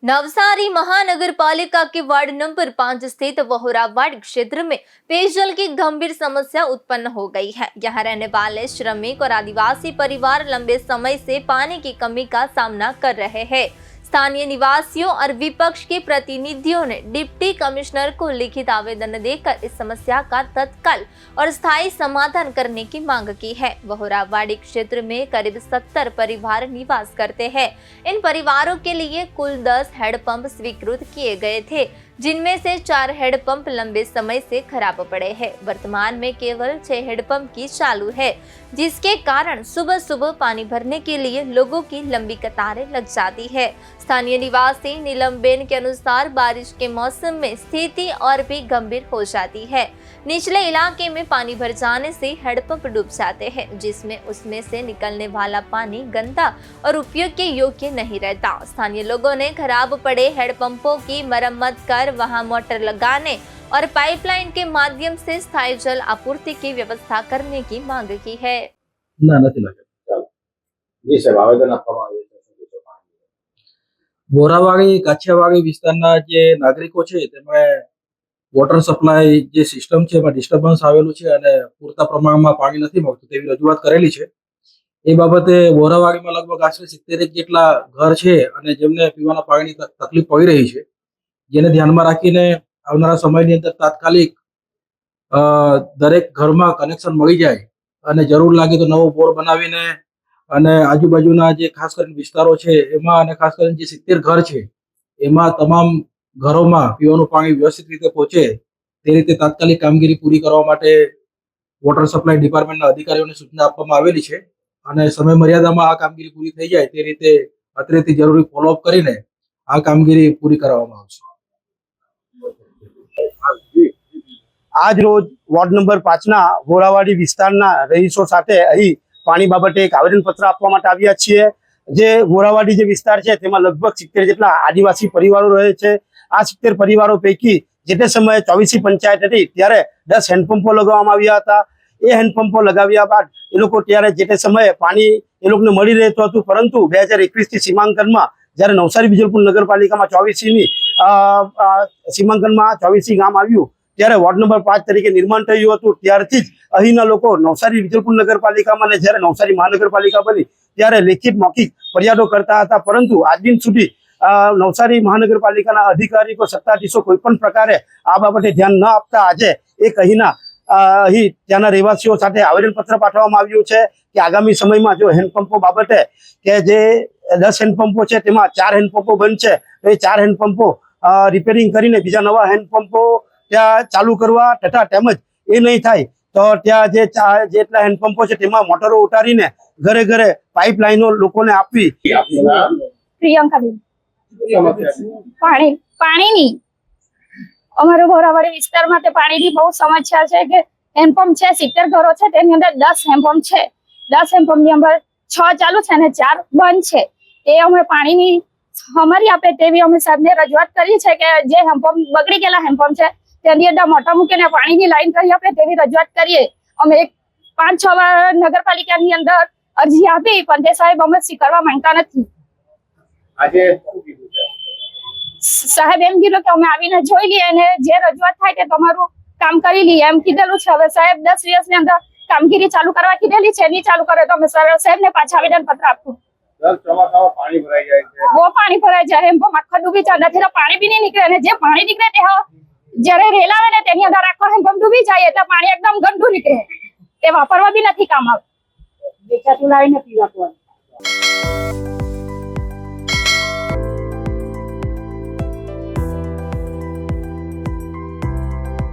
नवसारी महानगर पालिका के वार्ड नंबर 5 स्थित वहोरावाड़ी क्षेत्र में पेयजल की गंभीर समस्या उत्पन्न हो गई है। यहाँ रहने वाले श्रमिक और आदिवासी परिवार लंबे समय से पानी की कमी का सामना कर रहे हैं। स्थानीय निवासियों और विपक्ष के प्रतिनिधियों ने डिप्टी कमिश्नर को लिखित आवेदन देकर इस समस्या का तत्काल और स्थायी समाधान करने की मांग की है। वहोरावाड़ी क्षेत्र में करीब 70 परिवार निवास करते हैं। इन परिवारों के लिए कुल 10 हैंडपंप स्वीकृत किए गए थे, जिनमें से 4 हैंडपंप लंबे समय से खराब पड़े हैं। वर्तमान में केवल 6 हैंडपंप की चालू है, जिसके कारण सुबह सुबह पानी भरने के लिए लोगों की लंबी कतारें लग जाती है। स्थानीय निवासी नीलमबेन के अनुसार बारिश के मौसम में स्थिति और भी गंभीर हो जाती है। निचले इलाके में पानी भर जाने से हैंडपंप डूब जाते हैं, जिसमें उसमें से निकलने वाला पानी गंदा और उपयोग के योग्य नहीं रहता। स्थानीय लोगों ने खराब पड़े हैंडपंपों की मरम्मत कर वहां मोटर लगाने और पाइपलाइन के माध्यम से स्थायी जल आपूर्ति की व्यवस्था करने की मांग की है। વોરાવાડી કાછિયાવાડી વિસ્તારના જે નાગરિકો છે તેમાં વોટર સપ્લાય જે સિસ્ટમ છે એમાં ડિસ્ટર્બન્સ આવેલું છે અને પૂરતા પ્રમાણમાં પાણી નથી મળતું તેવી રજૂઆત કરેલી છે। એ બાબતે વોરાવાડીમાં લગભગ આશરે 70 જેટલા ઘર છે અને જેમને પીવાના પાણીની તકલીફ પડી રહી છે, જેને ધ્યાનમાં રાખીને આવનારા સમયની અંદર તાત્કાલિક દરેક ઘરમાં કનેક્શન મળી જાય અને જરૂર લાગે તો નવો બોર બનાવીને અને આજુબાજુના જે ખાસ કરીને વિસ્તારો છે એમાં અને ખાસ કરીને જે 70 ઘર છે એમાં તમામ ઘરોમાં પીવાનું પાણી વ્યવસ્થિત રીતે પહોંચે તે રીતે તાત્કાલિક કામગીરી પૂરી કરવા માટે વોટર સપ્લાય ડિપાર્ટમેન્ટના અધિકારીઓને સૂચના આપવામાં આવેલી છે અને સમય મર્યાદામાં આ કામગીરી પૂરી થઈ જાય તે રીતે અત્રેથી જરૂરી ફોલોઅપ કરીને આ કામગીરી પૂરી કરવામાં આવશે। આજ રોજ વોર્ડ નંબર 5 ના વોરાવાડી વિસ્તારના રહીશો સાથે અહીં પાણી બાબતે એક આવેદનપત્ર આપવા માટે આવ્યા છીએ। જે વોરાવાડી જે વિસ્તાર છે તેમાં લગભગ 70 જેટલા આદિવાસી પરિવારો રહે છે। આ 70 પરિવારો પૈકી જે તે સમયે 24 પંચાયત હતી ત્યારે 10 હેન્ડપંપો લગાવવામાં આવ્યા હતા। એ હેન્ડપંપો લગાવ્યા બાદ એ લોકો ત્યારે જે તે સમયે પાણી એ લોકોને મળી રહેતું હતું, પરંતુ 2021થી સીમાંકનમાં જ્યારે નવસારી વિજલપુર નગરપાલિકામાં 24ની સીમાંકનમાં 24 ગામ આવ્યું ત્યારે વોર્ડ નંબર 5 તરીકે નિર્માણ થયું હતું। ત્યારથી જ અહીંના લોકો નવસારી વિજલપુર નગરપાલિકામાં અને જ્યારે નવસારી મહાનગરપાલિકા બની ત્યારે લેખિત મૌખિક ફરિયાદો કરતા હતા, પરંતુ આજ દિન સુધી નવસારી મહાનગરપાલિકાના અધિકારીઓ સત્તાધીશો કોઈ પણ પ્રકારે આ બાબતે ધ્યાન ન આપતા આજે એક અહીં ત્યાંના રહેવાસીઓ સાથે આવેદનપત્ર પાઠવવામાં આવ્યું છે કે આગામી સમયમાં જો હેન્ડપંપો બાબતે કે જે 10 હેન્ડપંપો છે તેમાં 4 હેન્ડપંપો બંધ છે તો એ 4 હેન્ડપંપો રિપેરિંગ કરીને બીજા નવા હેન્ડપંપો ત્યાં ચાલુ કરવા તથા તેમજ એ નહીં થાય તો ત્યાં જે જેટલા હેન્ડપંપો છે તેમાં મોટરો ઉતારીને ઘરે ઘરે પાઇપલાઇનો લોકોને આપવી। પ્રિયંકાબેન, પાણીની અમારો વોરાવાડી વિસ્તારમાં તે પાણીની બહુ સમસ્યા છે કે હેન્ડપંપ છે 70 ઘરો છે તેની અંદર 10 હેન્ડપંપ છે। 10 હેન્ડપંપની અંદર 6 ચાલુ છે અને 4 બંધ છે। એ અમે પાણીની અમારી આપે તેવી અમે સાહેબને રજૂઆત કરી છે કે જે હેન્ડપંપ બગડી ગયેલા હેન્ડપંપ છે તેની અંદર મોટર મૂકીને પાણીની લાઈન કરી આપે તેવી રજૂઆત કરીએ। અમે 5-6 વાર નગરપાલિકાની અંદર અરજી આપી પણ તે સાહેબ અમે સ્વીકારવા માંગતા નથી। આજે સાહેબ એમ કીધું કે અમે આવીને જોઈ લઈએ અને જે રજૂઆત થાય તે તમારું કામ કરી લઈએ એમ કીધેલું છે। હવે સાહેબ 10 દિવસની અંદર કામગીરી ચાલુ કરવા કીધેલી છે, નહીં ચાલુ કરે તો અમે સાહેબને પાછા આવેદનપત્ર આપશું। પાણી ભરાઈ જાય છે, બહુ પાણી ભરાઈ જાય, એમ આખા ડૂબી જાય, નથી તો પાણી બી નહીં નીકળે અને જે પાણી નીકળે તે જયારે રેલ આવે ને તેની અંદર આખો હેન્ડપંપ ડૂબી જાય એટલે પાણી એકદમ ગંદુ નીકળે, તે વાપરવા બી નથી કામ આવે, વેચાતું લાવીને પીવા પડે।